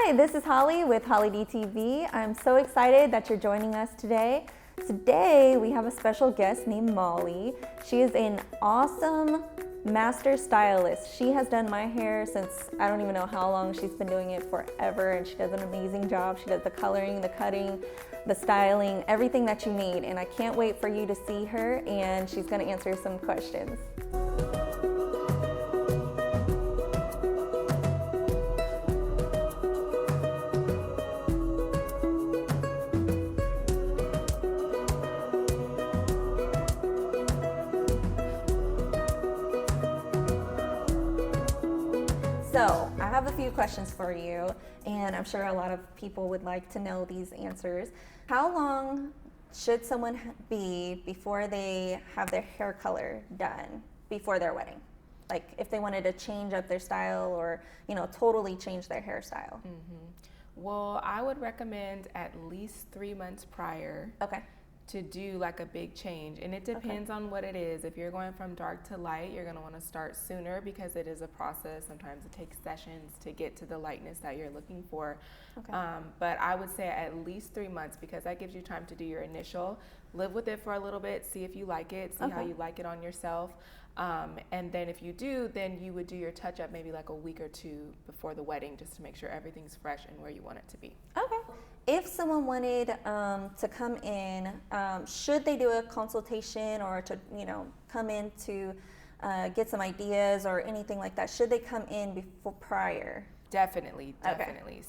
Hi, this is Holly with Holly DTV. I'm so excited that you're joining us today. Today we have a special guest named Molly. She is an awesome master stylist. She has done my hair since I don't even know how long. She's been doing it forever, and she does an amazing job. She does the coloring, the cutting, the styling, everything that you need. And I can't wait for you to see her, and she's going to answer some questions. So I have a few questions for you, and I'm sure a lot of people would like to know these answers. How long should someone be before they have their hair color done before their wedding? Like if they wanted to change up their style or, totally change their hairstyle. Well, I would recommend at least 3 months prior. Okay. To do like a big change, and it depends on what it is. If you're going from dark to light, you're going to want to start sooner because it is a process. Sometimes it takes sessions to get to the lightness that you're looking for. But I would say at least 3 months, because that gives you time to do your initial, live with it for a little bit, see if you like it, see how you like it on yourself. And then if you do, then you would do your touch up maybe like a week or two before the wedding, just to make sure everything's fresh and where you want it to be. Okay. If someone wanted to come in, should they do a consultation or to, come in to get some ideas or anything like that? Should they come in before prior? Definitely.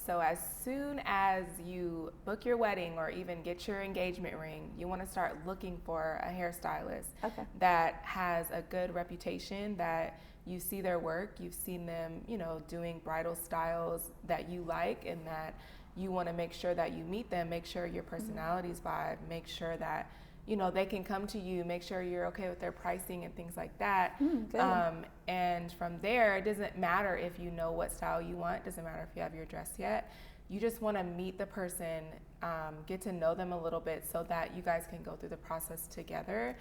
So as soon as you book your wedding or even get your engagement ring, you want to start looking for a hairstylist that has a good reputation, that you see their work, you've seen them, doing bridal styles that you like, and that you want to make sure that you meet them, make sure your personalities vibe, make sure that they can come to you, make sure you're okay with their pricing and things like that. And from there, it doesn't matter if you know what style you want, it doesn't matter if you have your dress yet. You just want to meet the person, get to know them a little bit so that you guys can go through the process together.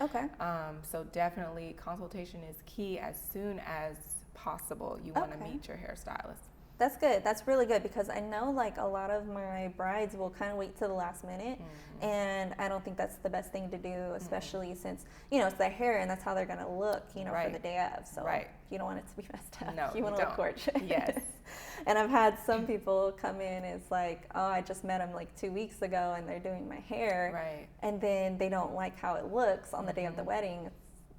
So definitely consultation is key as soon as possible. You want to meet your hairstylist. That's good. That's really good, because I know like a lot of my brides will kind of wait till the last minute, and I don't think that's the best thing to do, especially since, it's their hair and that's how they're going to look, for the day of. So you don't want it to be messed up. No, you want to look gorgeous. Yes. And I've had some people come in, it's like, oh, I just met them like 2 weeks ago and they're doing my hair. And then they don't like how it looks on the day of the wedding.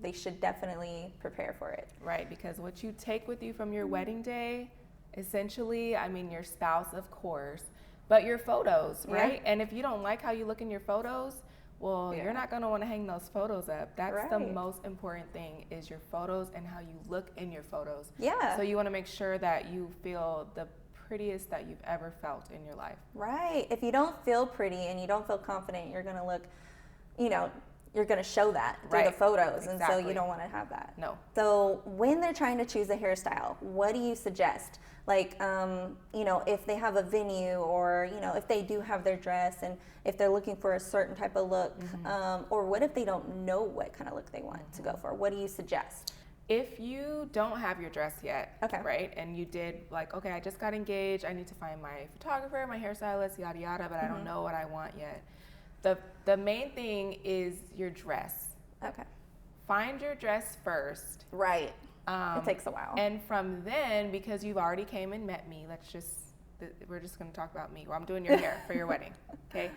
They should definitely prepare for it. Right, because what you take with you from your wedding day, essentially, your spouse, of course, but your photos, right? And if you don't like how you look in your photos, well, you're not going to want to hang those photos up. That's the most important thing, is your photos and how you look in your photos. So you want to make sure that you feel the prettiest that you've ever felt in your life. Right. If you don't feel pretty and you don't feel confident, you're going to look, you're going to show that through the photos. And so you don't want to have that. No. So when they're trying to choose a hairstyle, what do you suggest? Like, if they have a venue, or, if they do have their dress, and if they're looking for a certain type of look, or what if they don't know what kind of look they want to go for? What do you suggest? If you don't have your dress yet, right, and you did like, okay, I just got engaged, I need to find my photographer, my hairstylist, yada, yada, but I don't know what I want yet. The main thing is your dress. Find your dress first. Right. It takes a while. And from then, because you've already came and met me, we're just going to talk about me. Well, I'm doing your hair for your wedding, okay?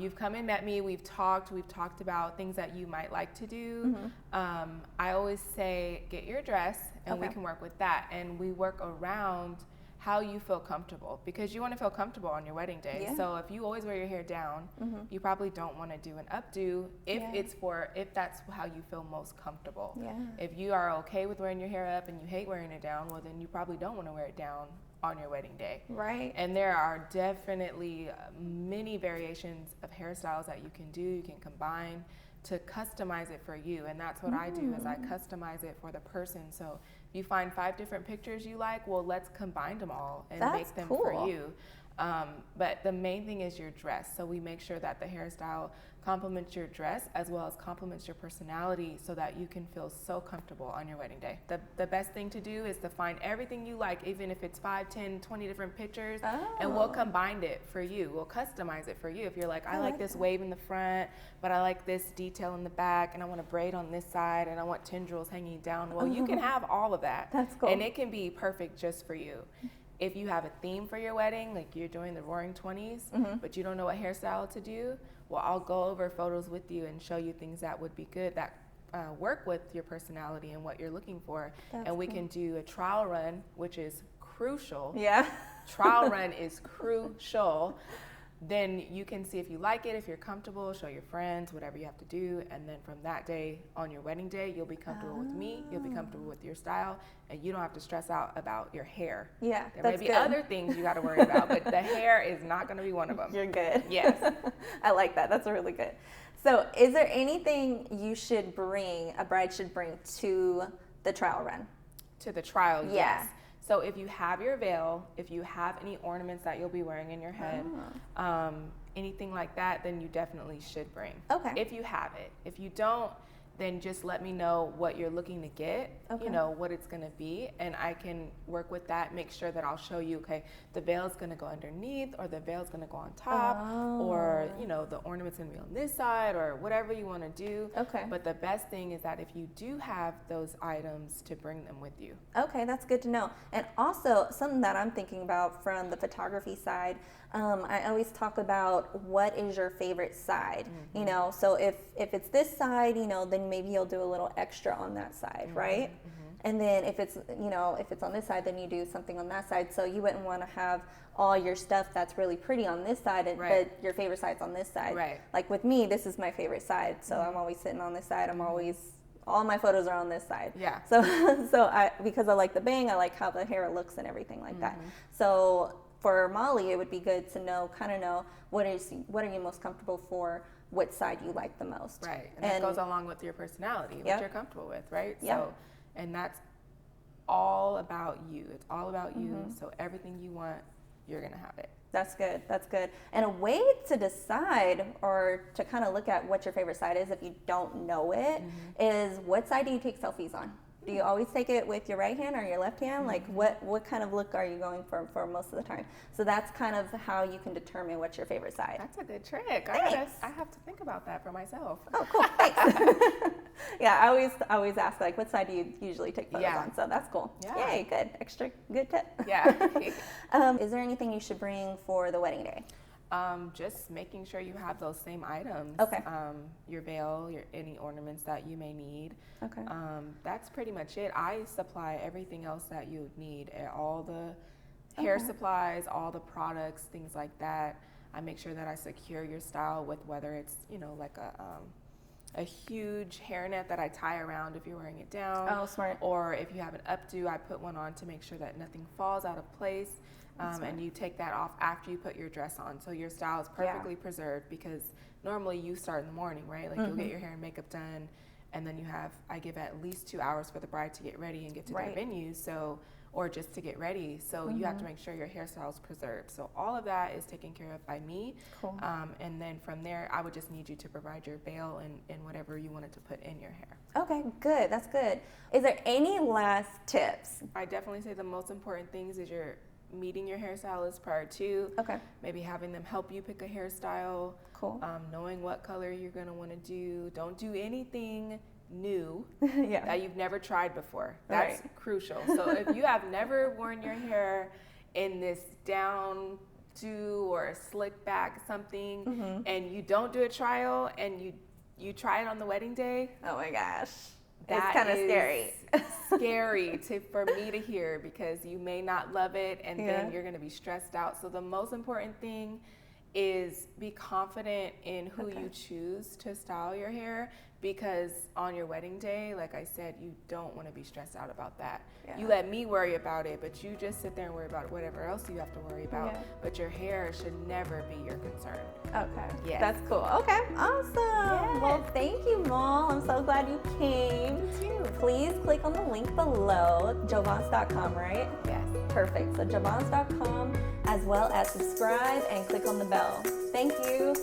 You've come and met me. We've talked about things that you might like to do. I always say, get your dress, and we can work with that. And we work around how you feel comfortable, because you want to feel comfortable on your wedding day. So if you always wear your hair down, you probably don't want to do an updo if that's how you feel most comfortable. If you are okay with wearing your hair up and you hate wearing it down, well, then you probably don't want to wear it down on your wedding day. Right. And there are definitely many variations of hairstyles that you can do. You can combine to customize it for you, and that's what I do, is I customize it for the person. So if you find 5 different pictures you like, well, let's combine them all and make them for you. But the main thing is your dress. So we make sure that the hairstyle complements your dress as well as complements your personality so that you can feel so comfortable on your wedding day. The best thing to do is to find everything you like, even if it's 5, 10, 20 different pictures, and we'll combine it for you. We'll customize it for you. If you're like, I like this wave in the front, but I like this detail in the back, and I want a braid on this side, and I want tendrils hanging down. Well, you can have all of that. That's cool. And it can be perfect just for you. If you have a theme for your wedding, like you're doing the Roaring 20s, but you don't know what hairstyle to do, well, I'll go over photos with you and show you things that would be good that work with your personality and what you're looking for. And we can do a trial run, which is crucial. Yeah. Trial run is crucial. Then you can see if you like it, if you're comfortable, show your friends, whatever you have to do. And then from that day, on your wedding day, you'll be comfortable with me, you'll be comfortable with your style, and you don't have to stress out about your hair. Yeah, there may be other things you got to worry about, but the hair is not going to be one of them. You're good. Yes. I like that. That's really good. So is there anything a bride should bring to the trial run? To the trial, yes. So if you have your veil, if you have any ornaments that you'll be wearing in your head, anything like that, then you definitely should bring. Okay. If you have it. If you don't, then just let me know what you're looking to get, you know, what it's going to be, and I can work with that, make sure that I'll show you, okay, the veil is going to go underneath, or the veil is going to go on top, or, you know, the ornament's going to be on this side, or whatever you want to do. Okay. But the best thing is that if you do have those items, to bring them with you. Okay, that's good to know. And also, something that I'm thinking about from the photography side, I always talk about what is your favorite side, you know, so if it's this side, you know, then maybe you'll do a little extra on that side, right? And then if it's, you know, if it's on this side, then you do something on that side. So you wouldn't want to have all your stuff that's really pretty on this side, but your favorite side's on this side. Right. Like with me, this is my favorite side, so I'm always sitting on this side. All my photos are on this side. Yeah. So because I like the bang, I like how the hair looks and everything like that. So for Molly, it would be good to know what are you most comfortable for, what side you like the most. Right, and that goes along with your personality, what you're comfortable with, right? So, and that's all about you. It's all about you. So everything you want, you're gonna have it. That's good. That's good. And a way to decide or to kind of look at what your favorite side is if you don't know it is, what side do you take selfies on? Do you always take it with your right hand or your left hand? Like what kind of look are you going for most of the time? So that's kind of how you can determine what's your favorite side. That's a good trick. I have to think about that for myself. Oh, cool. Thanks. Yeah, I always ask, like, what side do you usually take photos on? So that's cool. Yeah. Yay, good. Extra good tip. Yeah. Is there anything you should bring for the wedding day? Just making sure you have those same items. Okay. Your veil, any ornaments that you may need. Okay. That's pretty much it. I supply everything else that you would need, all the hair supplies, all the products, things like that. I make sure that I secure your style with whether it's, you know, like a huge hairnet that I tie around if you're wearing it down. Oh, smart. Or if you have an updo, I put one on to make sure that nothing falls out of place. And you take that off after you put your dress on, so your style is perfectly preserved, because normally you start in the morning, right? Like you'll get your hair and makeup done, and then I give at least 2 hours for the bride to get ready and get to their venue, or just to get ready. So you have to make sure your hairstyle is preserved. So all of that is taken care of by me. Cool. And then from there, I would just need you to provide your veil and whatever you wanted to put in your hair. Okay, good. That's good. Is there any last tips? I definitely say the most important things is meeting your hairstylist prior to. Okay. Maybe having them help you pick a hairstyle. Cool. Knowing what color you're going to want to do. Don't do anything new that you've never tried before. That's crucial. So if you have never worn your hair in this down to or a slick back something, and you don't do a trial and you try it on the wedding day. Oh my gosh. That it's kind of scary. Scary for me to hear, because you may not love it, and then you're going to be stressed out. So the most important thing is be confident in who you choose to style your hair, because on your wedding day, like I said, you don't want to be stressed out about that. Yeah. You let me worry about it, but you just sit there and worry about whatever else you have to worry about. Yeah. But your hair should never be your concern. Okay. Yes. That's cool. Okay. Awesome. Yes. Well, thank you, Mal. I'm so glad you came. Me too. Please click on the link below, jovance.com, right? Yes. perfect. So Jovance.com, as well as subscribe and click on the bell. Thank you.